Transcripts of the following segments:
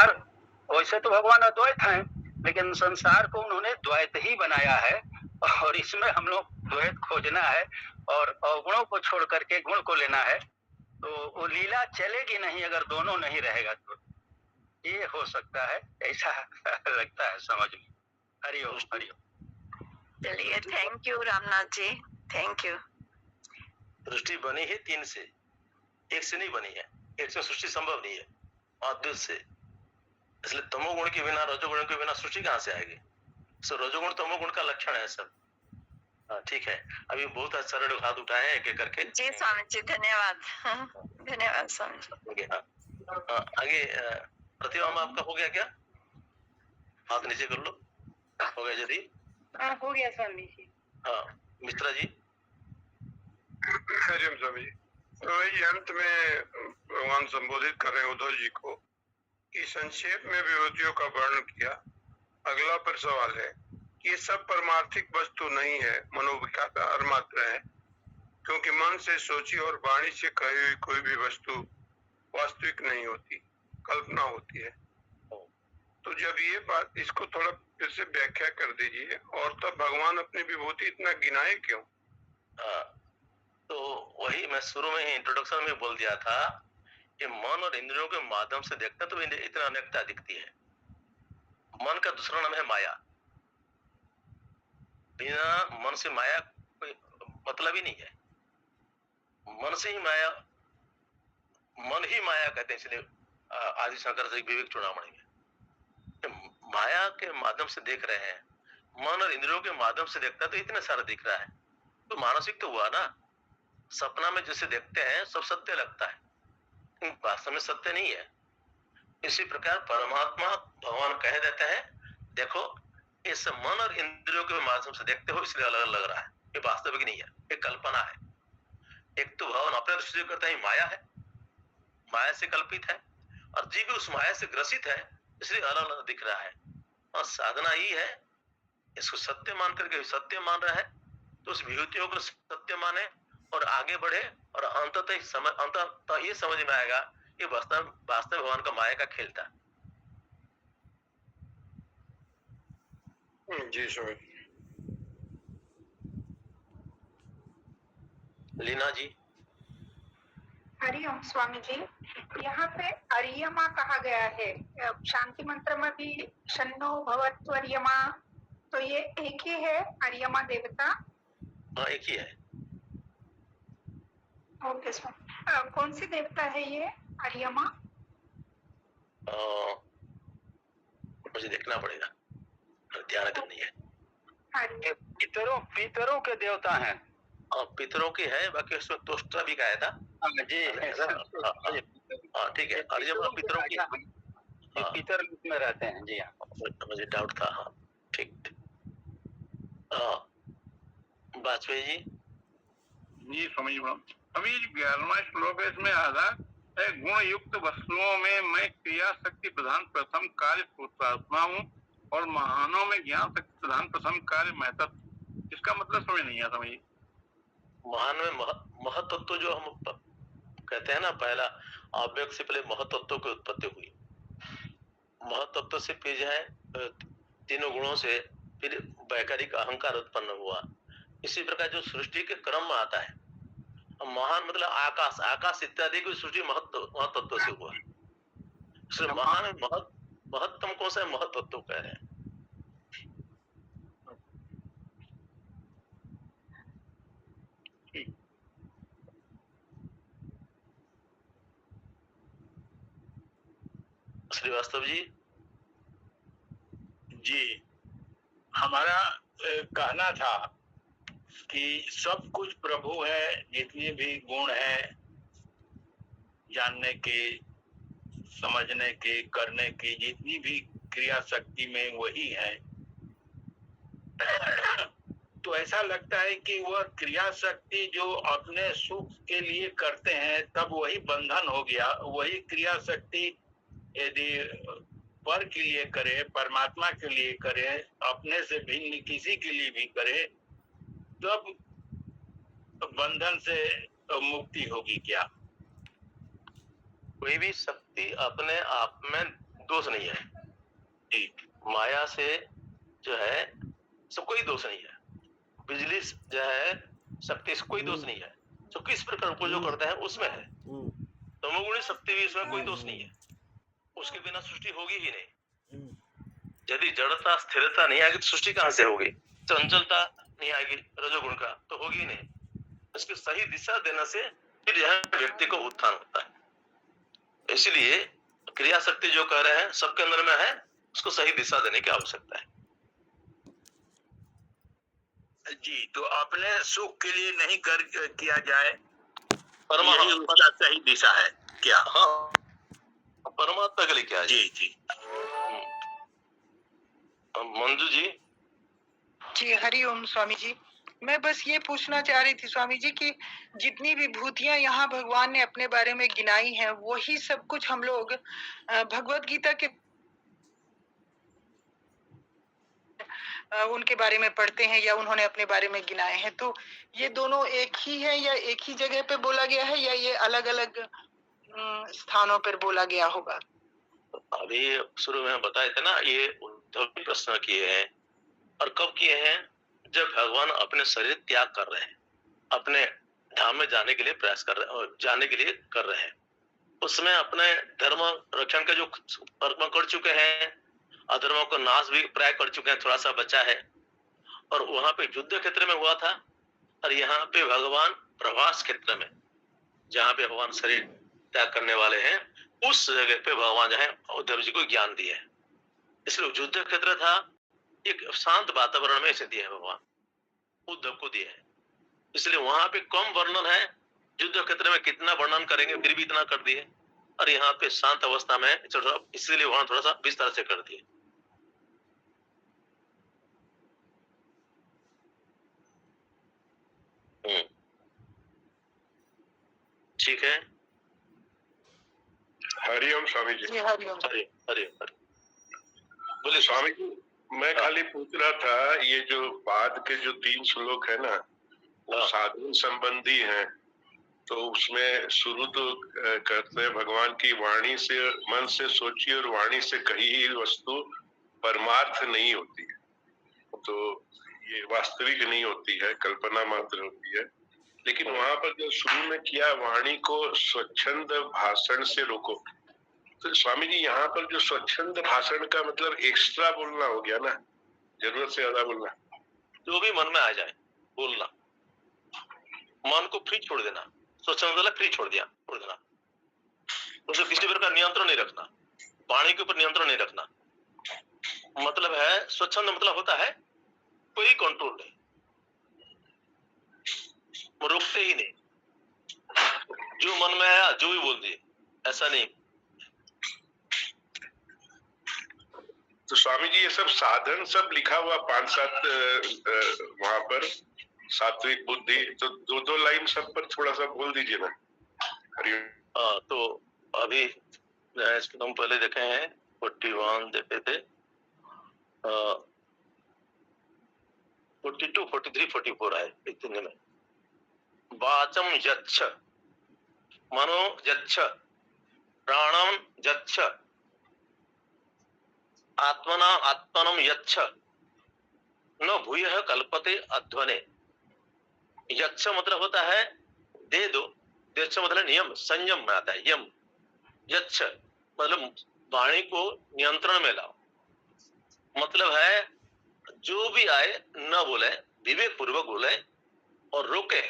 संसार, वैसे तो भगवान अद्वैत हैं, लेकिन संसार को उन्होंने द्वैत ही बनाया है, और इसमें हम लोग द्वैत खोजना है और अवगुणों को छोड़ करके गुण को लेना है। तो वो लीला चलेगी नहीं अगर दोनों नहीं रहेगा तो। ये हो सकता है, ऐसा लगता है समझ में। हरिओम हरिओम। चलिए, thank you Ramnath ji, thank you. सृष्टि बनी है तीन से, एक से नहीं बनी है। एक से सृष्टि संभव नहीं है, अद्वैत से। इसलिए तमोगुण के बिना, रजोगुण के बिना सृष्टि कहां से आएगी? सो रजोगुण तमोगुण का लक्षण है सब। ठीक है, अभी बहुत सरल हाथ उठाए हैं एक एक करके। जी स्वामी जी, धन्यवाद। धन्यवाद स्वामी जी। आगे प्रतिभा आपका हो गया क्या? हाथ नीचे कर लो। हो गया यदि? हाँ, हो गया स्वामी जी। हाँ, मिश्रा जी। हरिओम स्वामी जी। तो वही अंत में भगवान संबोधित कर रहे हैं उद्धव जी को कि संक्षेप में विभूतियों का वर्णन किया। अगला पर सवाल है कि ये सब परमार्थिक वस्तु नहीं है, मनोविकार मात्र है, क्योंकि मन से सोची और वाणी से कही हुई कोई भी वस्तु वास्तविक नहीं होती, कल्पना होती है। तो जब ये बात, इसको थोड़ा फिर से व्याख्या कर दीजिए। और तब भगवान अपनी विभूति इतना गिनाए क्यों? तो वही मैं शुरू में ही इंट्रोडक्शन में बोल दिया था कि मन और इंद्रियों के माध्यम से देखते तो इतना अनेकता दिखती है। मन का दूसरा नाम है माया। बिना मन से माया कोई मतलब ही नहीं है। मन से ही माया, मन ही माया कहते हैं। इसलिए आदि शंकर से विवेक चूड़ामणि में माया के माध्यम से देख रहे हैं। मन और इंद्रियों के माध्यम से देखता तो इतना सारा दिख रहा है, तो मानसिक तो हुआ ना। सपना में जैसे देखते हैं सब सत्य लगता है, वास्तव में सत्य नहीं है। इसी प्रकार परमात्मा भगवान कह देते हैं, देखो इस मन और इंद्रियों के माध्यम से देखते हो इसलिए अलग लग रहा है, ये वास्तविक नहीं है, ये कल्पना है। एक तो भगवान अपने दृष्टि से कहते हैं माया है, माया से कल्पित है, और जीव भी उस माया से ग्रसित है, इसलिए अलग अलग दिख रहा है। और साधना ही है इसको सत्य मान करके सत्य मान रहा है, तो उस विभूतियों को सत्य माने और आगे बढ़े, और अंततः ये समझ में आएगा कि वास्तव भगवान का माया का खेल था। जी स्वामी। लीना जी। हरिओम स्वामी जी। यहाँ पे अर्यमा कहा गया है, शांति मंत्र में भी शन्नो भवतु अर्यमा, तो ये एक ही है अर्यमा देवता? हाँ, एक ही है। ओके स्वामी। कौन सी देवता है ये अर्यमा? मुझे देखना पड़ेगा, ध्यान करनी है। पितरों के देवता हैं। पितरों की है, बाकी उसमें तोष्टा भी गाया था जी। हाँ ठीक है, अर्यमा पितरों की, पितर में रहते हैं जी। हाँ, मुझे डाउट था। हाँ ठीक। वाजपेयी जी। जी स्वामी जी। स्वामी जी 11वां श्लोक है, इसमें आधार है गुण युक्त वस्तुओं में मैं क्रिया शक्ति प्रधान प्रथम कार्य सूत्रात्मा हूँ, और महानों में ज्ञान शक्ति प्रधान प्रथम कार्य महत्व। इसका मतलब समझ नहीं आता मुझे। महान में महत्व जो हम कहते हैं ना, पहला अव्यक्त से पहले महत्व की उत्पत्ति हुई। महत्व से फिर जो है तीनों गुणों से फिर वैकारिक अहंकार उत्पन्न हुआ। इसी प्रकार जो सृष्टि के क्रम में आता है, महान मतलब आकाश, आकाश इत्यादि की सृष्टि महत्व से हुआ। इसलिए महान महत्तम कौन सा महत्व कह रहे हैं। श्रीवास्तव जी। जी, हमारा कहना था कि सब कुछ प्रभु है, जितने भी गुण है जानने के, समझने के, करने की, जितनी भी क्रिया शक्ति में वही है। तो ऐसा लगता है कि वह क्रिया शक्ति जो अपने सुख के लिए करते हैं, तब वही बंधन हो गया। वही क्रिया शक्ति यदि पर के लिए करे, परमात्मा के लिए करे, अपने से भिन्न किसी के लिए भी करे, तब बंधन से मुक्ति होगी क्या? कोई भी शक्ति अपने आप में दोष नहीं है। जी माया से जो है सब कोई दोष नहीं है। बिजली जो है शक्ति से कोई दोष नहीं है। तो किस प्रकार उपयोग करता है उसमें है। तमोगुणी शक्ति भी इसमें कोई दोष नहीं है। उसके बिना सृष्टि होगी ही नहीं। यदि जड़ता स्थिरता नहीं आएगी तो सृष्टि कहां से होगी? चंचलता नहीं आएगी रजोगुण का तो होगी ही नहीं। इसकी सही दिशा देने से फिर यह व्यक्ति को उत्थान होता है। इसलिए क्रिया शक्ति जो कह रहे हैं सबके अंदर में है, उसको सही दिशा देने की आवश्यकता है। जी, तो अपने सुख के लिए नहीं किया जाए, परमात्मा यही उसका सही दिशा है क्या? हाँ, परमात्मा के लिए क्या है? जी जी मंजू जी। जी हरिओम स्वामी जी। मैं बस ये पूछना चाह रही थी स्वामी जी कि जितनी विभूतियां यहाँ भगवान ने अपने बारे में गिनाई हैं वही सब कुछ हम लोग भगवत गीता के उनके बारे में पढ़ते हैं या उन्होंने अपने बारे में गिनाए हैं, तो ये दोनों एक ही है या एक ही जगह पे बोला गया है या ये अलग अलग स्थानों पर बोला गया होगा? अभी शुरू में बताए थे ना, ये उद्धव भी प्रश्न किए हैं। और कब किए हैं? जब भगवान अपने शरीर त्याग कर रहे हैं, अपने धाम में जाने के लिए प्रयास कर रहे हैं और जाने के लिए कर रहे हैं। उसमें अपने धर्म रक्षण के जो कर्म कर चुके हैं, अधर्मों को नाश भी प्राय कर चुके हैं, थोड़ा सा बचा है। और वहां पे युद्ध क्षेत्र में हुआ था, और यहाँ पे भगवान प्रवास क्षेत्र में, जहाँ पे भगवान शरीर त्याग करने वाले हैं, उस जगह पे भगवान जो है उद्धव जी को ज्ञान दिए हैं। इसलिए युद्ध क्षेत्र था, एक शांत वातावरण में इसे दिए हैं भगवान, उद्धव को दिए हैं। इसलिए वहां पे कम वर्णन है, युद्ध क्षेत्र में कितना वर्णन करेंगे, फिर भी इतना कर दिए। और यहाँ पे शांत अवस्था में, इसलिए वहां थोड़ा सा विस्तार से कर दिए। ठीक है। हरिओम स्वामी जी। जी हरिओम। हरि हरि हरि। बोले स्वामी जी, मैं खाली पूछ रहा था, ये जो बाद के जो 3 श्लोक है ना, वो साधन संबंधी हैं। तो उसमें शुरू तो कहते हैं भगवान की वाणी से, मन से सोची और वाणी से कही ही वस्तु परमार्थ नहीं होती है, तो ये वास्तविक नहीं होती है, कल्पना मात्र होती है। लेकिन वहां पर जो शुरू में किया, वाणी को स्वच्छंद भाषण से रोको, तो स्वामी जी यहाँ पर जो स्वच्छंद भाषण का मतलब एक्स्ट्रा बोलना हो गया ना, जरूरत से ज्यादा बोलना। जो भी मन में आ जाए बोलना, मन को फ्री छोड़ देना। स्वच्छंद मतलब फ्री छोड़ देना, उसे किसी प्रकार का नियंत्रण नहीं रखना, वाणी के ऊपर नियंत्रण नहीं रखना। मतलब है स्वच्छंद मतलब होता है कोई कंट्रोल नहीं, रोकते ही नहीं, जो मन में आया जो भी बोल दिए, ऐसा नहीं। तो स्वामी जी ये सब साधन सब लिखा हुआ 5-7 वहां पर, सात्विक बुद्धि, तो 2-2 लाइन सब पर थोड़ा सा बोल दीजिए ना। हाँ, तो अभी हम पहले देखे हैं 41 देखे थे, 42, 43, 44 आए इतने में। वाचम यच्छ, मनो यच्छ, प्राणम यच्छ, आत्मना आत्मनम यच्छ, न भूयः कल्पते अध्वने। यच्छ मतलब होता है दे दो, यच्छ मतलब नियम, संयम में आता है यम। यच्छ मतलब वाणी को नियंत्रण में लाओ, मतलब है जो भी आए न बोले, विवेक पूर्वक बोले और रोके।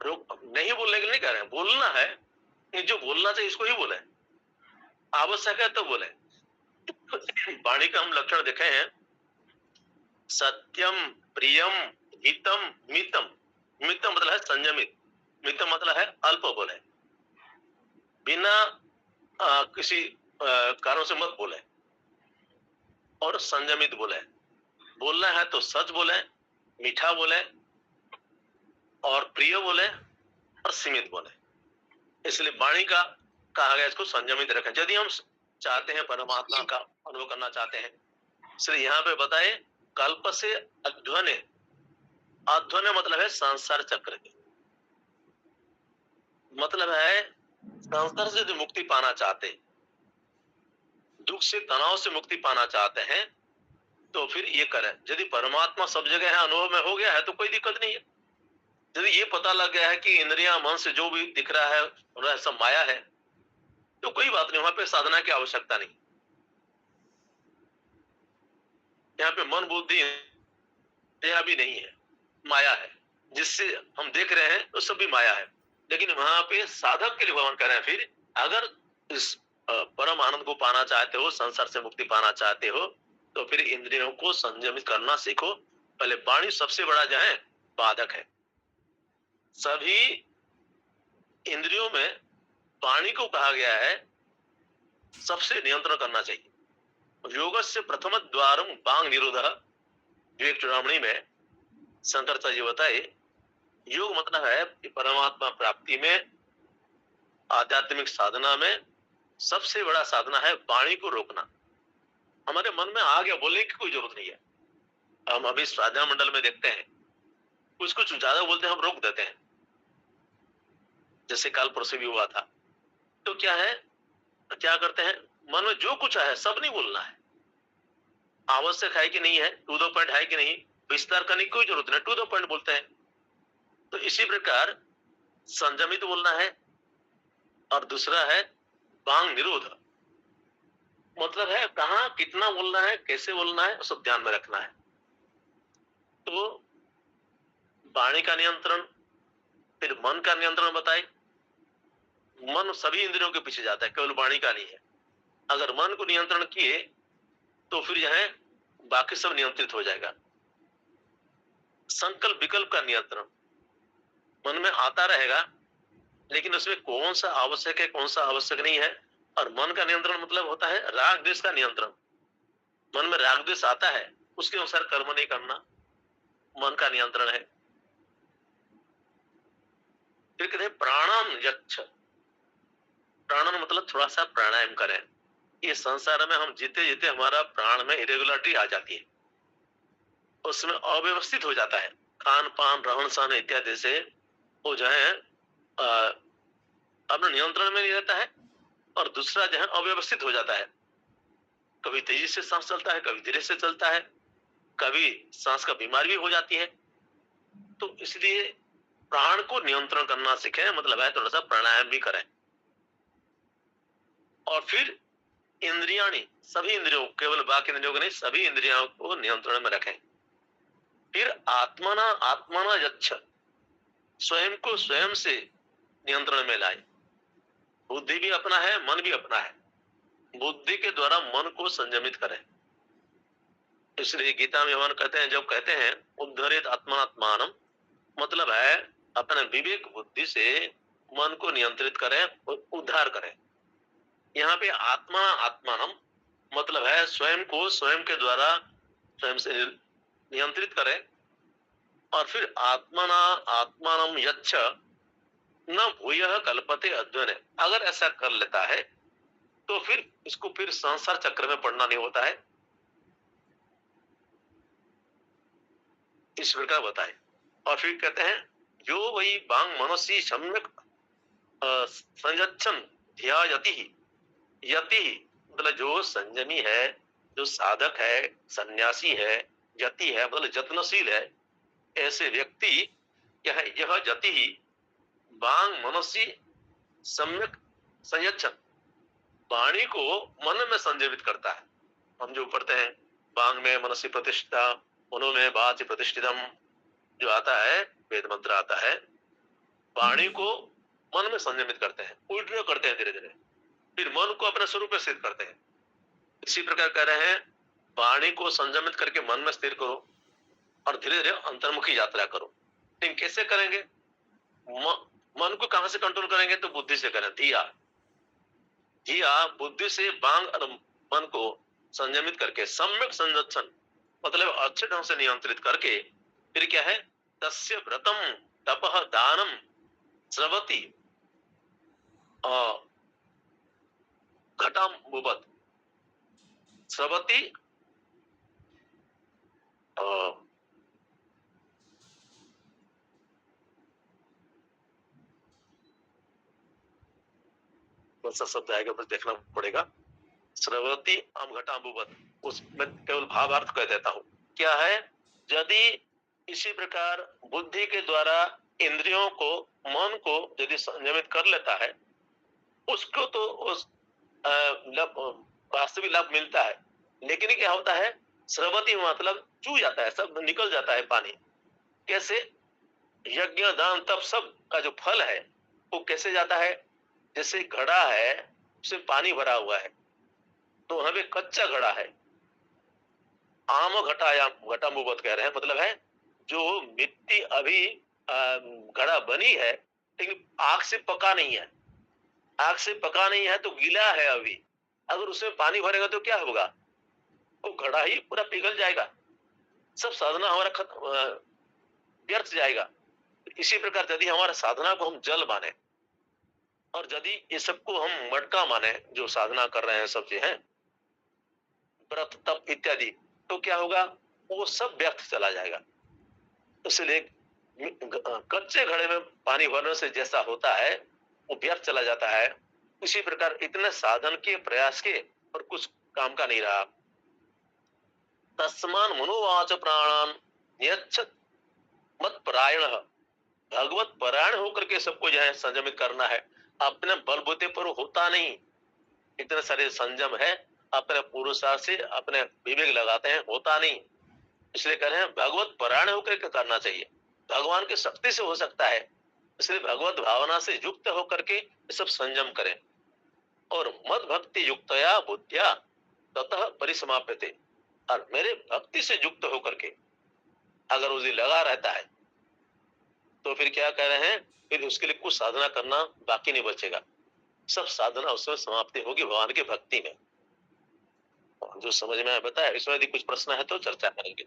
नहीं बोलने के लिए नहीं कह रहे हैं, बोलना है, जो बोलना चाहिए इसको ही बोले, आवश्यक है तो बोले। वाणी का हम लक्षण देखे हैं, सत्यम, प्रियम, हितम, मितम। मितम मतलब है संयमित, मितम मतलब है अल्प बोले, बिना किसी कारण से मत बोले, और संयमित बोले। बोलना है तो सच बोले, मीठा बोले, और प्रिय बोले, और सीमित बोले। इसलिए वाणी का कहा गया इसको संयमित रखें, यदि हम चाहते हैं परमात्मा का अनुभव करना चाहते हैं। इसलिए यहाँ पे बताए कल्प से अध्वने, अध्वने मतलब है संसार चक्र के, मतलब है संसार से जो मुक्ति पाना चाहते, दुख से, तनाव से मुक्ति पाना चाहते हैं तो फिर ये करें। यदि परमात्मा सब जगह है, अनुभव में हो गया है तो कोई दिक्कत नहीं है। यदि ये पता लग गया है कि इंद्रियां, मन से जो भी दिख रहा है वह सब माया है, तो कोई बात नहीं, वहां पे साधना की आवश्यकता नहीं। यहाँ पे मन बुद्धि यह भी नहीं है, माया है। जिससे हम देख रहे हैं तो सब भी माया है। लेकिन वहां पे साधक के लिए भगवान कह रहे हैं, फिर अगर इस परम आनंद को पाना चाहते हो, संसार से मुक्ति पाना चाहते हो, तो फिर इंद्रियों को संयमित करना सीखो। पहले वाणी सबसे बड़ा जो है बाधक है। सभी इंद्रियों में वाणी को कहा गया है सबसे नियंत्रण करना चाहिए। योगस्य प्रथम द्वारम वांग निरोधः, विवेक चूड़ामणि में शंकराचार्य जी बताए, योग मतलब है कि परमात्मा प्राप्ति में, आध्यात्मिक साधना में सबसे बड़ा साधना है वाणी को रोकना। हमारे मन में आ गया, बोलने की कोई जरूरत नहीं है। हम अभी स्वाध्याय मंडल में देखते हैं, कुछ कुछ ज्यादा बोलते हैं, हम रोक देते हैं। जैसे काल परसों भी हुआ था, तो क्या है, क्या करते हैं, मन में जो कुछ है सब नहीं बोलना है। आवश्यक है कि नहीं है, टू द पॉइंट है कि नहीं, विस्तार करने की कोई जरूरत नहीं, टू द पॉइंट बोलते हैं। तो इसी प्रकार संयमित बोलना है। और दूसरा है वांग निरोध, मतलब है कहाँ कितना बोलना है, कैसे बोलना है, सब ध्यान में रखना है। तो वाणी का नियंत्रण, फिर मन का नियंत्रण बताए। मन सभी इंद्रियों के पीछे जाता है, केवल वाणी का नहीं है। अगर मन को नियंत्रण किए तो फिर यह बाकी सब नियंत्रित हो जाएगा। संकल्प विकल्प का नियंत्रण, मन में आता रहेगा लेकिन उसमें कौन सा आवश्यक है, कौन सा आवश्यक नहीं है। और मन का नियंत्रण मतलब होता है राग द्वेष का नियंत्रण। मन में राग द्वेष आता है, उसके अनुसार कर्म नहीं करना, मन का नियंत्रण है। फिर कहते हैं प्राणाम यच्छ, प्राणन मतलब थोड़ा सा प्राणायाम करें। ये संसार में हम जीते जीते हमारा प्राण में इरेगुलरिटी आ जाती है, उसमें अव्यवस्थित हो जाता है। खान पान, रहन सहन इत्यादि से वो जो है अपने नियंत्रण में नहीं रहता है। और दूसरा जो है अव्यवस्थित हो जाता है, कभी तेजी से सांस चलता है, कभी धीरे से चलता है, कभी सांस का बीमारी भी हो जाती है। तो इसलिए प्राण को नियंत्रण करना सीखें, मतलब है थोड़ा सा प्राणायाम भी करें। और फिर इंद्रियां, सभी इंद्रियों, केवल बाकी इंद्रियों को नहीं, सभी इंद्रियों को नियंत्रण में रखें। फिर आत्मना आत्मना यच्छ, स्वयं को स्वयं से नियंत्रण में लाए। बुद्धि भी अपना है, मन भी अपना है, बुद्धि के द्वारा मन को संयमित करें। इसलिए गीता में भगवान कहते हैं, जब कहते हैं उद्धरेत आत्मात्मानम, मतलब है अपने विवेक बुद्धि से मन को नियंत्रित करें और उद्धार करें। यहाँ पे आत्मा आत्मानम मतलब है स्वयं को स्वयं के द्वारा स्वयं से नियंत्रित करें। और फिर आत्मना आत्मानम यच्छ न भूयः कल्पते अद्वैन, अगर ऐसा कर लेता है तो फिर इसको फिर संसार चक्र में पड़ना नहीं होता है। इस प्रकार बताए। और फिर कहते हैं जो वही वांग मनसी सम्यक संयच्छन ध्यायति, यति मतलब जो संयमी है, जो साधक है, सन्यासी है, यति है मतलब जत्नशील है, ऐसे व्यक्ति यह यति ही वांग मनसी सम्यक संयच्छन, वाणी को मन में संयमित करता है। हम जो पढ़ते हैं वांग में मनसी प्रतिष्ठा, मनो में वाचि प्रतिष्ठितम, जो आता है वेद मंत्र आता है, वाणी को मन में संयमित करते हैं, उल्टा करते हैं धीरे धीरे, फिर मन को अपने स्वरूप में स्थिर करते हैं। इसी प्रकार कह रहे हैं वाणी को संयमित करके मन में स्थिर करो और धीरे धीरे अंतर्मुखी यात्रा करो। लेकिन कैसे करेंगे? मन को कहां से कंट्रोल करेंगे? तो बुद्धि से करें, धिया धिया, बुद्धि से वांग और मन को संयमित करके सम्यक संयच्छन मतलब अच्छे ढंग से नियंत्रित करके, फिर क्या है, तस्य व्रतम तपः दानम स्रवति घटाम बुबत, स्रवति कौन सा शब्द आएगा, बस देखना पड़ेगा। स्रवती आम घटाम्बुवत, उसमें केवल भावार्थ कह देता हूँ। क्या है? यदि इसी प्रकार बुद्धि के द्वारा इंद्रियों को, मन को यदि संयमित कर लेता है, उसको तो उस वास्तविक लाभ मिलता है। लेकिन क्या होता है, स्रवती मतलब चू जाता है, सब निकल जाता है पानी। कैसे? यज्ञ दान तप सब का जो फल है वो कैसे जाता है? जैसे घड़ा है, उसमें पानी भरा हुआ है, तो वहां पे कच्चा घड़ा है, आम घटायाम घटामुवत कह रहे हैं, मतलब है जो मिट्टी अभी घड़ा बनी है लेकिन आग से पका नहीं है, आग से पका नहीं है तो गीला है अभी, अगर उसमें पानी भरेगा तो क्या होगा? वो घड़ा ही पूरा पिघल जाएगा, सब साधना हमारा व्यर्थ जाएगा। इसी प्रकार यदि हमारा साधना को हम जल माने और यदि ये सबको हम मटका माने, जो साधना कर रहे हैं सब जो है, व्रत तप इत्यादि, तो क्या होगा? वो सब व्यर्थ चला जाएगा। इसलिए कच्चे घड़े में पानी भरने से जैसा होता है वो व्यर्थ चला जाता है, इसी प्रकार इतने साधन के प्रयास के और कुछ काम का नहीं रहा। तस्मान मनोवाच प्राणान यच्छत मत परायण, भगवत परायण होकर के सबको जो है संयमित करना है। अपने बलबूते पर होता नहीं, इतने सारे संयम है, अपने पुरुषार्थ से अपने विवेक लगाते हैं, होता नहीं। इसलिए कह रहे हैं भगवत परायण होकर के करना चाहिए, भगवान की शक्ति से हो सकता है। इसलिए भगवत भावना से युक्त होकर के सब संयम करें और मद भक्ति युक्तया बुद्धिया ततः परिसमाप्यते, और मेरे भक्ति से युक्त होकर के अगर उसे लगा रहता है तो फिर क्या कह रहे हैं, फिर उसके लिए कुछ साधना करना बाकी नहीं बचेगा, सब साधना उसमें समाप्ति होगी भगवान की भक्ति में। जो समझ में आया बताया। इसमें यदि कुछ प्रश्न है तो चर्चा करेंगे।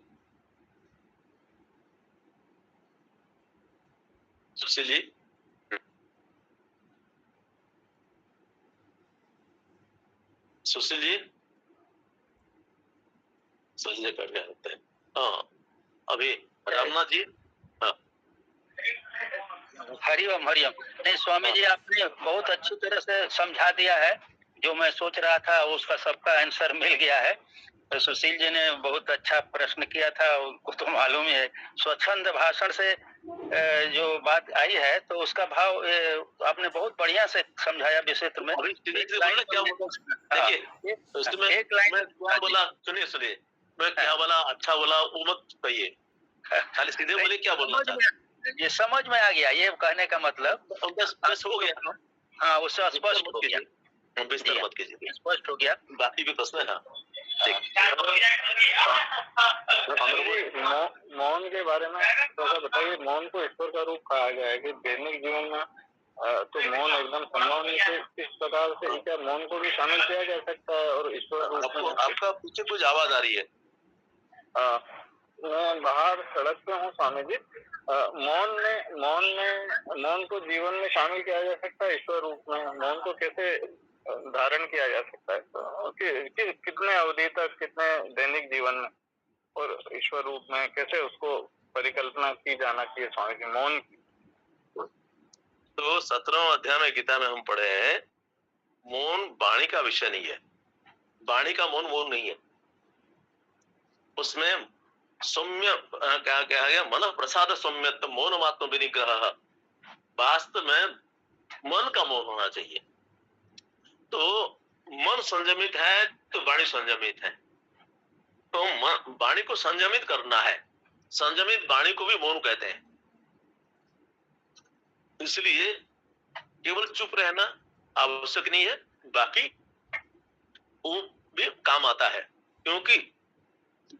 सुशील जी, सुशील जी, सुशील कर गए होते हैं। हाँ, अभी रामनाथ जी। हाँ, हरिओम हरिओम। नहीं स्वामी जी, आपने बहुत अच्छी तरह से समझा दिया है, जो मैं सोच रहा था उसका सबका आंसर मिल गया है। तो सुशील जी ने बहुत अच्छा प्रश्न किया था, उनको तो मालूम ही है। स्वच्छंद भाषण से जो बात आई है तो उसका भाव आपने बहुत बढ़िया से समझाया विस्तृत में। अभी क्या देखिए, उसमें एक लाइन मैं क्या बोला, सुनिए, मैं क्या बोला, अच्छा बोला वो मत कहिए, खाली सीधे बोले क्या बोलना चाहते। ये समझ में आ गया, ये कहने का मतलब बस हो गया। हाँ, उससे स्पष्ट हो गया, विस्तार मत कीजिए, स्पष्ट हो गया। बाकी भी प्रश्न है। हाँ, मौन के बारे में थोड़ा बताइए। मौन को ईश्वर का रूप कहा गया है कि दैनिक जीवन में तो मौन एकदम संभव नहीं है। किस प्रकार से क्या मौन को भी शामिल किया जा सकता है? और ईश्वर रूप में आपका पीछे कुछ आवाज आ रही है। मैं बाहर सड़क पे हूँ स्वामी जी। मौन को जीवन में शामिल किया जा सकता है ईश्वर रूप में? मौन को कैसे धारण किया जा सकता है? कितने अवधि तक, कितने दैनिक जीवन में और ईश्वर रूप में कैसे उसको परिकल्पना की जाना चाहिए स्वामी जी मौन की? तो 17वां अध्याय में गीता में हम पढ़े हैं, मौन वाणी का विषय नहीं है, वाणी का मौन नहीं है। उसमें सौम्य क्या कहा गया, मन प्रसाद सौम्य मौन मात्म विनिग्रह, वास्तव में मन का मौन होना चाहिए। तो मन संयमित है तो वाणी संयमित है, तो वाणी को संयमित करना है, संयमित वाणी को भी मौन कहते हैं। इसलिए केवल चुप रहना आवश्यक नहीं है, बाकी वो भी काम आता है, क्योंकि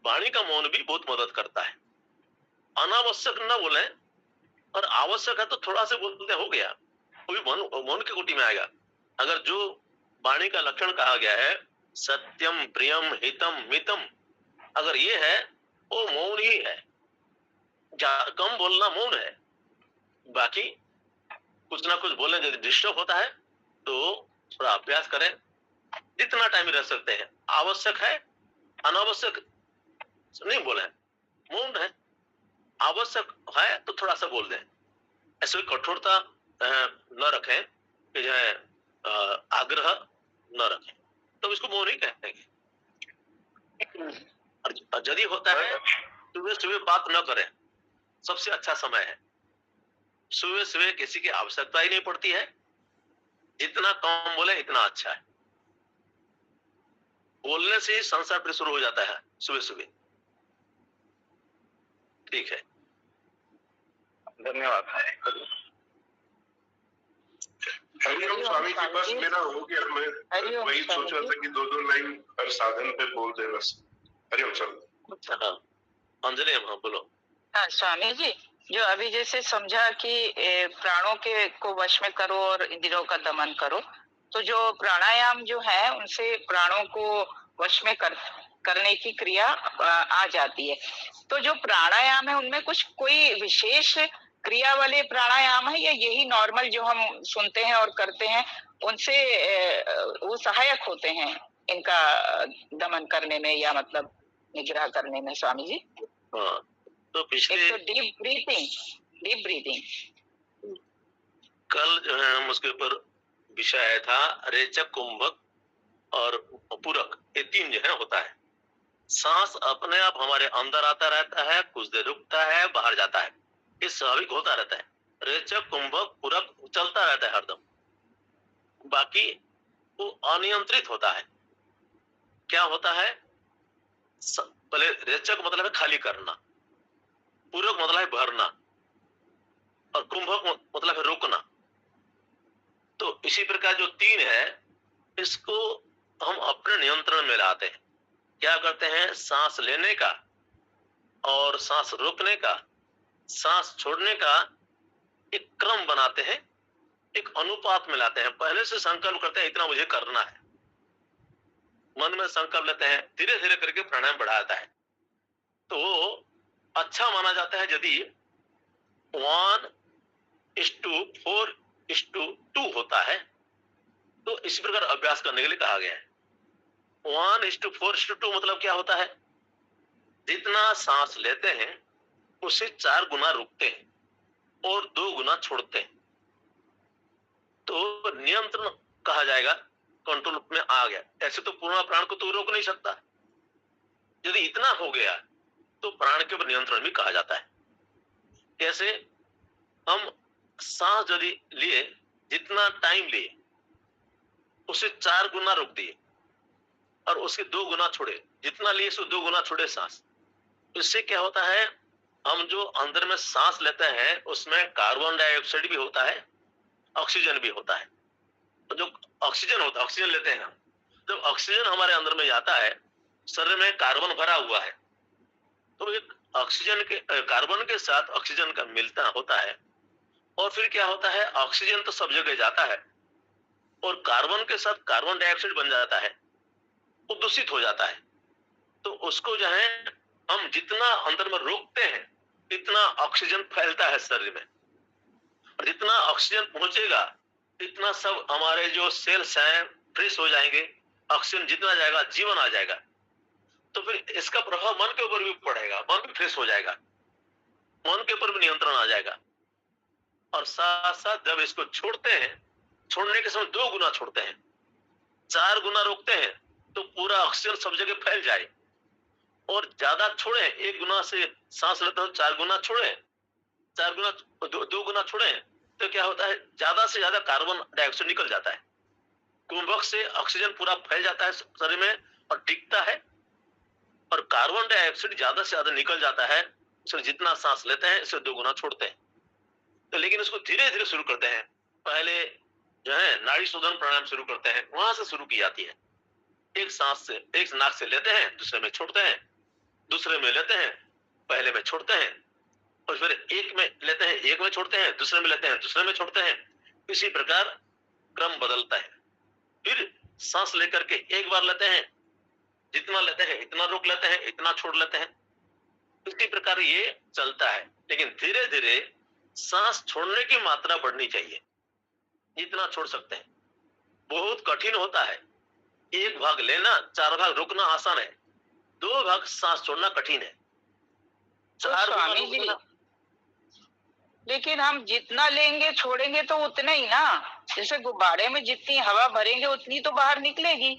वाणी का मौन भी बहुत मदद करता है। अनावश्यक न बोले और आवश्यक है तो थोड़ा से बोलते हो गया, वो भी मौन की कोटि में आएगा। अगर जो वाणी का लक्षण कहा गया है सत्यम प्रियम हितम मितम, अगर ये है वो मौन ही है, कम बोलना मौन है। बाकी कुछ ना कुछ बोलने यदि डिस्टर्ब होता है तो थोड़ा अभ्यास करें, जितना टाइम रह सकते हैं। आवश्यक है, अनावश्यक नहीं बोले, मौन है। आवश्यक है तो थोड़ा सा बोल दें, ऐसे कठोरता न रखें कि जो है आग्रह न रखें। तो इसको मोह नहीं कहेंगे। और यदि होता है सुबह सुबह बात न करें, सबसे अच्छा समय है। सुबह सुबह किसी की आवश्यकता ही नहीं पड़ती है, जितना कम बोले इतना अच्छा है। बोलने से ही संसार फिर शुरू हो जाता है सुबह सुबह। ठीक है, धन्यवाद। हरिओम स्वामी जी, बस मेरा हो गया। मैं वही सोच रहा था कि 2-2 लाइन हर साधन पे बोल दे बस। हरिओम स्वामी। हाँ, अंजलि हाँ बोलो। हाँ स्वामी जी, जो अभी जैसे समझा कि प्राणों के को वश में करो और इंद्रियों का दमन करो, तो जो प्राणायाम जो है उनसे प्राणों को वश में करने की क्रिया आ जाती है। तो जो प्राणायाम है उनमें कुछ कोई विशेष क्रिया वाले प्राणायाम है, या यही नॉर्मल जो हम सुनते हैं और करते हैं उनसे वो सहायक होते हैं इनका दमन करने में, या मतलब निग्रह करने में स्वामी जी? हाँ, तो पिछले एक तो डीप ब्रीदिंग कल जो है हम उसके ऊपर विषय आया था रेचक, कुंभक और पूरक, ये 3 जो है होता है। सांस अपने आप हमारे अंदर आता रहता है, कुछ देर रुकता है, बाहर जाता है, ये स्वाभाविक होता रहता है। रेचक, कुंभक, पूरक चलता रहता है हरदम, बाकी वो अनियंत्रित होता है। क्या होता है? पहले रेचक मतलब है खाली करना, पूरक मतलब है भरना, और कुंभक मतलब है रोकना। तो इसी प्रकार जो 3 है इसको हम अपने नियंत्रण में लाते हैं। क्या करते हैं? सांस लेने का और सांस रोकने का, सांस छोड़ने का एक क्रम बनाते हैं, एक अनुपात में लाते हैं। पहले से संकल्प करते हैं इतना मुझे करना है, मन में संकल्प लेते हैं, धीरे धीरे करके प्राणायाम बढ़ाता है। तो अच्छा माना जाता है यदि 1:4:2 होता है तो इस प्रकार अभ्यास करने के लिए कहा गया है। 1:4:2 मतलब क्या होता है? जितना सांस लेते हैं उससे 4 गुना रुकते हैं और 2 गुना छोड़ते हैं, तो नियंत्रण कहा जाएगा, कंट्रोल में आ गया। ऐसे तो पूर्ण प्राण को तो रोक नहीं सकता, यदि इतना हो गया तो प्राण के ऊपर नियंत्रण भी कहा जाता है। कैसे? हम सांस यदि लिए, जितना टाइम लिए उससे 4 गुना रुक दिए और उसके 2 गुना छोड़े, जितना लिए उससे 2 गुना छोड़े सांस। इससे क्या होता है? हम जो अंदर में सांस लेते हैं उसमें कार्बन डाइऑक्साइड भी होता है, ऑक्सीजन भी होता है। तो जो ऑक्सीजन होता है, ऑक्सीजन लेते हैं हम, जब ऑक्सीजन हमारे अंदर में जाता है, शरीर में कार्बन भरा हुआ है, तो एक ऑक्सीजन के कार्बन के साथ ऑक्सीजन का मिलता होता है, और फिर क्या होता है? ऑक्सीजन तो सब जगह जाता है और कार्बन के साथ कार्बन डाइऑक्साइड बन जाता है, वो दूषित हो जाता है। तो उसको जो है हम जितना अंदर में रोकते हैं इतना ऑक्सीजन फैलता है शरीर में, और जितना ऑक्सीजन पहुंचेगा इतना सब हमारे जो सेल्स हैं फ्रेश हो जाएंगे, ऑक्सीजन जितना जाएगा जीवन आ जाएगा। तो फिर इसका प्रभाव मन के ऊपर भी पड़ेगा, मन भी फ्रेश हो जाएगा, मन के ऊपर भी नियंत्रण आ जाएगा। और साथ साथ जब इसको छोड़ते हैं, छोड़ने के समय 2 गुना छोड़ते हैं, 4 गुना रोकते हैं तो पूरा ऑक्सीजन सब जगह फैल जाए, और ज्यादा छोड़े, 1 गुना से सांस लेते हो 4 गुना छोड़े, 4 गुना 2 गुना छोड़े, तो क्या होता है? ज्यादा से ज्यादा कार्बन डाइऑक्साइड निकल जाता है। कुंभक से ऑक्सीजन पूरा फैल जाता है शरीर में और टिकता है, और कार्बन डाइऑक्साइड ज्यादा से ज्यादा निकल जाता है। जितना सांस लेते हैं इससे 2 गुना छोड़ते हैं। तो लेकिन उसको धीरे धीरे शुरू करते हैं। पहले जो है नाड़ी शोधन प्राणायाम शुरू करते हैं, वहां से शुरू की जाती है। एक सांस से, एक नाक से लेते हैं, दूसरे में छोड़ते हैं, दूसरे में लेते हैं, पहले में छोड़ते हैं, और फिर एक में लेते हैं, एक में छोड़ते हैं, दूसरे में लेते हैं, दूसरे में छोड़ते हैं। इसी प्रकार क्रम बदलता है। फिर सांस लेकर के एक बार लेते हैं, जितना लेते हैं इतना रोक लेते हैं, इतना छोड़ लेते हैं। इसी प्रकार ये चलता है। लेकिन धीरे धीरे सांस छोड़ने की मात्रा बढ़नी चाहिए, जितना छोड़ सकते हैं। बहुत कठिन होता है। 1 भाग लेना, 4 भाग रोकना आसान है, 2 भाग सांस छोड़ना कठिन है। 4 भाग स्वामी जी, रोकना, लेकिन हम जितना लेंगे छोड़ेंगे तो उतना ही ना, जैसे गुब्बारे में जितनी हवा भरेंगे उतनी तो बाहर निकलेगी।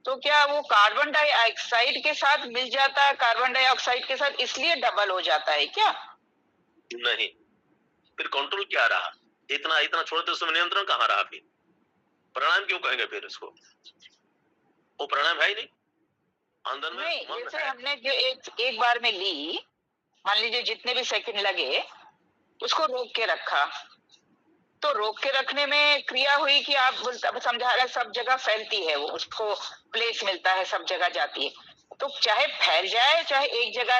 तो क्या वो कार्बन डाइऑक्साइड के साथ मिल जाता है, कार्बन डाइऑक्साइड के साथ, इसलिए डबल हो जाता है क्या? नहीं, फिर कंट्रोल क्या रहा? इतना इतना छोड़ते उसमें नियंत्रण कहाँ रहा? फिर प्राणायाम क्यों कहेंगे फिर उसको? वो प्राणायाम है ही नहीं, अंदर में नहीं, मन जैसे है। हमने जो एक बार में ली, मान लीजिए जितने भी सेकंड लगे, उसको रोक के रखा, तो रोक के रखने में क्रिया हुई कि आप अब समझा रहे सब जगह फैलती है, वो उसको प्लेस मिलता है, सब जगह जाती है। तो चाहे फैल जाए चाहे एक जगह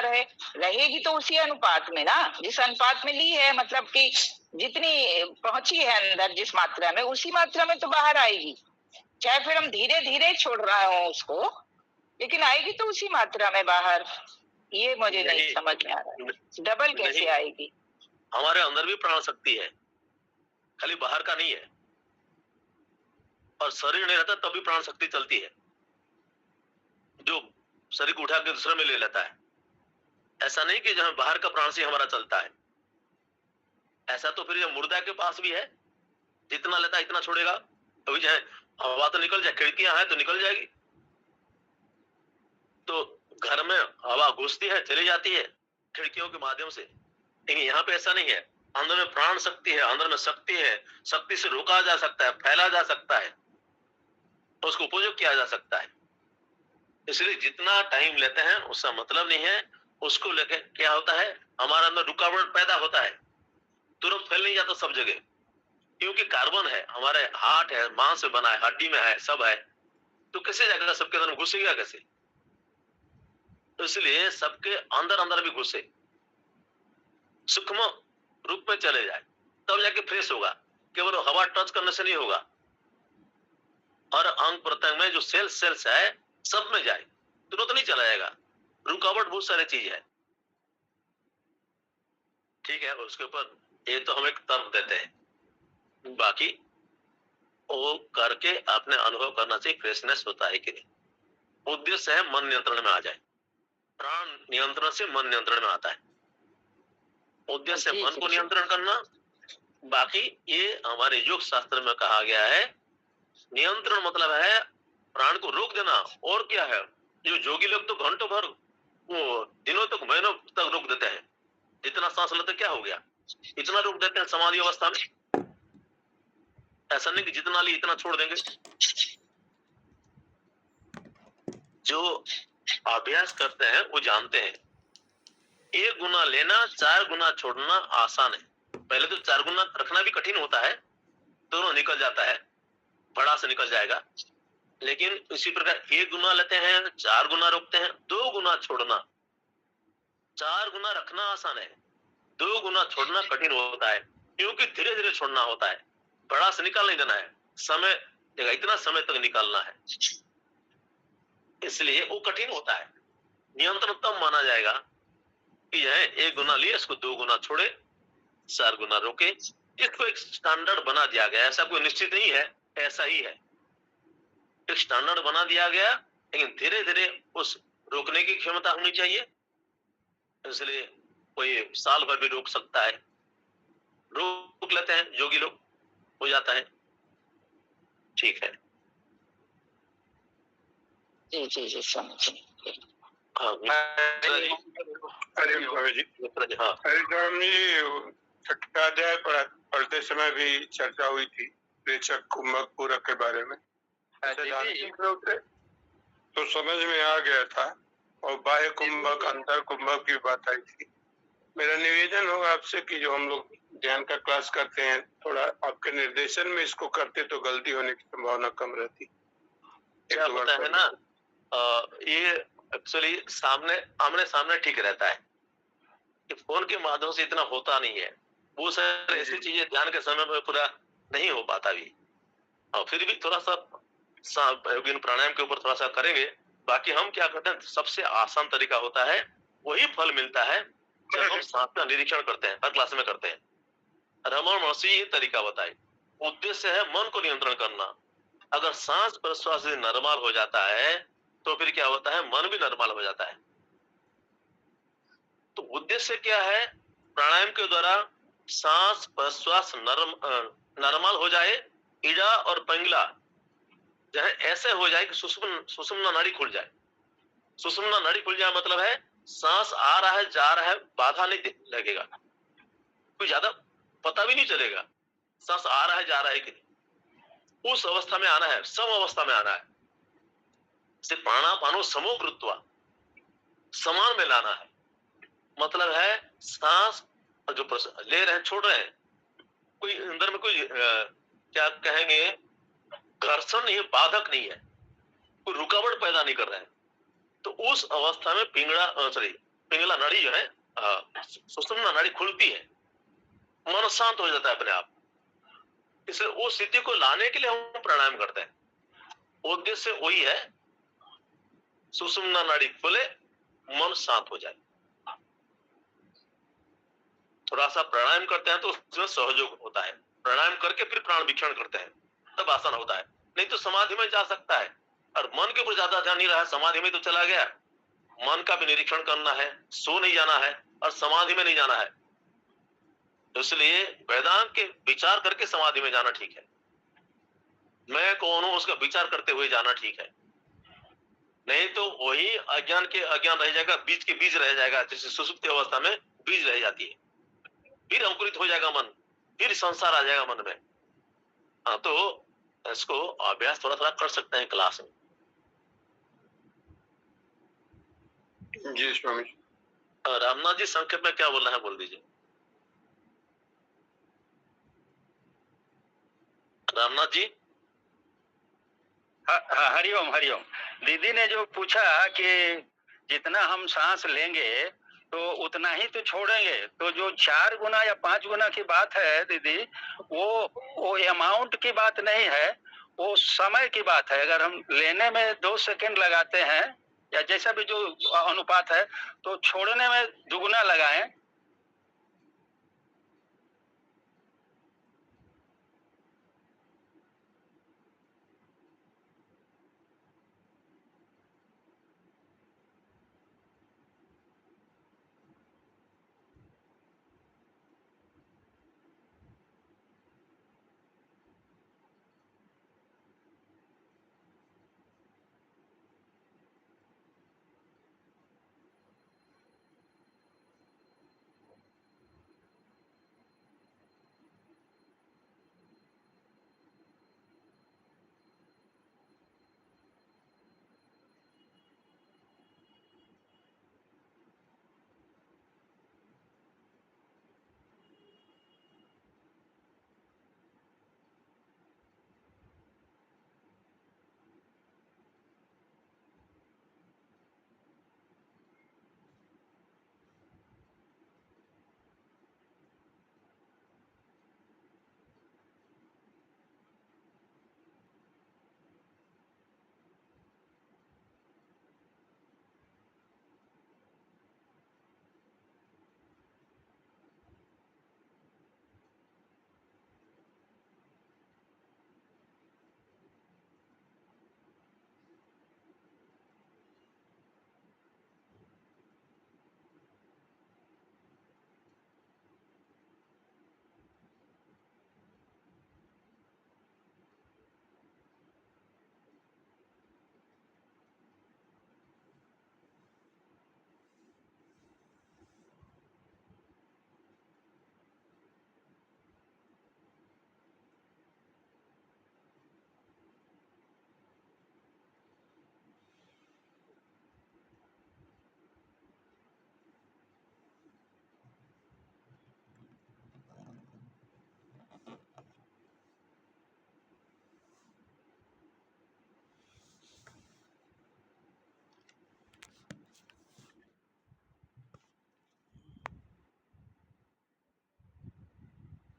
रहेगी तो उसी अनुपात में ना, जिस अनुपात में ली है, मतलब कि जितनी पहुंची है अंदर जिस मात्रा में, उसी मात्रा में तो बाहर आएगी। चाहे फिर हम धीरे धीरे छोड़ रहे हो उसको, लेकिन आएगी तो उसी मात्रा में बाहर। ये मुझे नहीं समझ में आ रहा है, डबल कैसे नहीं, आएगी? हमारे अंदर भी प्राण शक्ति है, खाली बाहर का नहीं है। और शरीर नहीं रहता तब भी प्राण शक्ति चलती है, जो शरीर को उठा के दूसरे में ले लेता है। ऐसा नहीं कि जहां बाहर का प्राण से हमारा चलता है, ऐसा तो फिर ये मुर्दा के पास भी है, जितना लेता है इतना छोड़ेगा। अभी चाहे हवा तो निकल जाए, खिड़कियां हैं तो निकल जाएगी, तो घर में हवा घुसती है चली जाती है खिड़कियों के माध्यम से। लेकिन यहाँ पे ऐसा नहीं है, अंदर में प्राण शक्ति है, अंदर में शक्ति है, शक्ति से रोका जा सकता है, फैला जा सकता है, उसको उपयोग किया जा सकता है। इसलिए जितना टाइम लेते हैं उसका मतलब नहीं है। उसको लेके क्या होता है, हमारे अंदर रुकावट पैदा होता है, तुरंत फैल नहीं जाता सब जगह, क्योंकि कार्बन है, हमारे हार्ट है, मांस से बना है, हड्डी में है, सब है, तो कैसे जाएगा सबके अंदर घुसेगा कैसे? तो इसलिए सबके अंदर अंदर भी घुसे, सूक्ष्म रूप में चले जाए, तब जाके फ्रेश होगा। केवल हवा टच करने से नहीं होगा, हर अंग प्रत्यंग में जो सेल्स है सब में जाए, तुरंत नहीं चला जाएगा, रुकावट बहुत सारी चीज है। ठीक है, उसके ऊपर ये तो हम एक तर्क देते हैं, बाकी वो करके आपने अनुभव करना चाहिए फ्रेशनेस होता है कि नहीं। उद्देश्य है मन नियंत्रण में आ जाए, प्राण नियंत्रण से मन नियंत्रण में आता है, उद्देश्य है मन को नियंत्रण करना। बाकी ये हमारे योग शास्त्र में कहा गया है, नियंत्रण मतलब है प्राण को रोक देना। और क्या है, जो जोगी लोग तो घंटों भर, वो दिनों तक, महीनों तक रोक देते हैं, जितना सांस लेते क्या हो गया, इतना रोक देते हैं समाधि अवस्था में। ऐसा नहीं कि जितना ली इतना छोड़ देंगे। जो अभ्यास करते हैं वो जानते हैं, 1 गुना लेना 4 गुना छोड़ना आसान है। पहले तो 4 गुना रखना भी कठिन होता है, दोनों निकल जाता है, बड़ा से निकल जाएगा। लेकिन इसी प्रकार 1 गुना लेते हैं, 4 गुना रोकते हैं, 2 गुना छोड़ना। 4 गुना रखना आसान है, 2 गुना छोड़ना कठिन होता है, क्योंकि धीरे धीरे छोड़ना होता है, बड़ा से निकाल नहीं देना है, समय देगा, इतना समय तक निकालना है, इसलिए वो कठिन होता है। नियंत्रण तब माना जाएगा कि यह 1 गुना लिए, इसको 2 गुना छोड़े, 4 गुना रोके। इसको एक स्टैंडर्ड बना दिया गया, ऐसा कोई निश्चित नहीं है, ऐसा ही है, एक स्टैंडर्ड बना दिया गया। लेकिन धीरे धीरे उस रोकने की क्षमता होनी चाहिए, इसलिए कोई साल भर भी रोक सकता है, रोक लेते हैं योगी लोग, हो जाता है। ठीक है, जी जी जी, समझ। हाँ हरिओम स्वामी जी। हाँ, हरिओम जी, छठा अध्याय पढ़ते समय भी चर्चा हुई थी रेचक कुंभक पूरक के बारे में। सैद्धांतिक रूप से तो समझ में आ गया था, और बाह्य कुंभक अंतर कुंभक की बात आई थी। मेरा निवेदन होगा आपसे कि जो हम लोग ध्यान का क्लास करते हैं, थोड़ा आपके निर्देशन में इसको करते तो गलती होने की संभावना कम रहती। क्या होता है ना, ये एक्चुअली आमने सामने ठीक रहता है, कि फोन के माध्यम से इतना होता नहीं है, वो सर ऐसी चीजें ध्यान के समय में पूरा नहीं हो पाता भी। और फिर भी थोड़ा सा प्राणायाम के ऊपर थोड़ा सा करेंगे। बाकी हम क्या करते हैं, सबसे आसान तरीका होता है, वही फल मिलता है जब हम सांस का निरीक्षण करते हैं, हर क्लास में करते हैं। रमन महर्षि ये तरीका बताए, उद्देश्य है मन को नियंत्रण करना। अगर सांस प्रश्वास नॉर्मल हो जाता है तो फिर क्या होता है, मन भी नॉर्मल हो जाता है। तो उद्देश्य क्या है, प्राणायाम के द्वारा सांस प्रश्वास नॉर्मल हो जाए, इड़ा और पिंगला चाहे ऐसे हो जाए कि सुषुम्ना नाड़ी खुल जाए। सुषुम्ना नाड़ी खुल जाए मतलब है सांस आ रहा है जा रहा है, बाधा नहीं लगेगा, कोई ज्यादा पता भी नहीं चलेगा सांस आ रहा है जा रहा है कि नहीं। उस अवस्था में आना है, सम अवस्था में आना है। से प्राणापानो समो कृत्वा, समान में लाना है। मतलब है सांस जो ले रहे हैं छोड़ रहे हैं, कोई अंदर में कोई क्या कहेंगे घर्षण नहीं है, बाधक नहीं है, कोई रुकावट पैदा नहीं कर रहे हैं। तो उस अवस्था में पिंगला नाड़ी जो है सुषुम्ना नाड़ी खुलती है, मन शांत हो जाता है अपने आप। इसलिए उस स्थिति को लाने के लिए हम प्राणायाम करते हैं। उद्देश्य वही है, सुषुम्ना नाड़ी खुले, मन शांत हो जाए। थोड़ा सा प्राणायाम करते हैं तो उसमें सहयोग होता है। प्राणायाम करके फिर प्राण वीक्षण करते हैं, तब आसान होता है। नहीं तो समाधि में जा सकता है और मन के ऊपर ज्यादा ध्यान नहीं रहा, समाधि में तो चला गया। मन का भी निरीक्षण करना है, सो नहीं जाना है और समाधि में नहीं जाना है। इसलिए वेदांत के विचार करके समाधि में जाना ठीक है। मैं कौन हूं उसका विचार करते हुए जाना ठीक है। नहीं तो वही अज्ञान के अज्ञान रह जाएगा, बीज के बीज रह जाएगा। जैसे सुसुप्ति अवस्था में बीज रह जाती है, फिर अंकुरित हो जाएगा मन, फिर संसार आ जाएगा मन में। हाँ, तो इसको अभ्यास थोड़ा थोड़ा कर सकते हैं क्लास में। जी स्वामी जी। रामनाथ जी संक्षेप में क्या बोलना है बोल दीजिए। रामनाथ जी। हरिओम हरिओम। दीदी ने जो पूछा कि जितना हम सांस लेंगे तो उतना ही तो छोड़ेंगे, तो जो 4 गुना या 5 गुना की बात है दीदी, वो अमाउंट की बात नहीं है, वो समय की बात है। अगर हम लेने में 2 सेकंड लगाते हैं या जैसा भी जो अनुपात है, तो छोड़ने में दुगुना लगाएं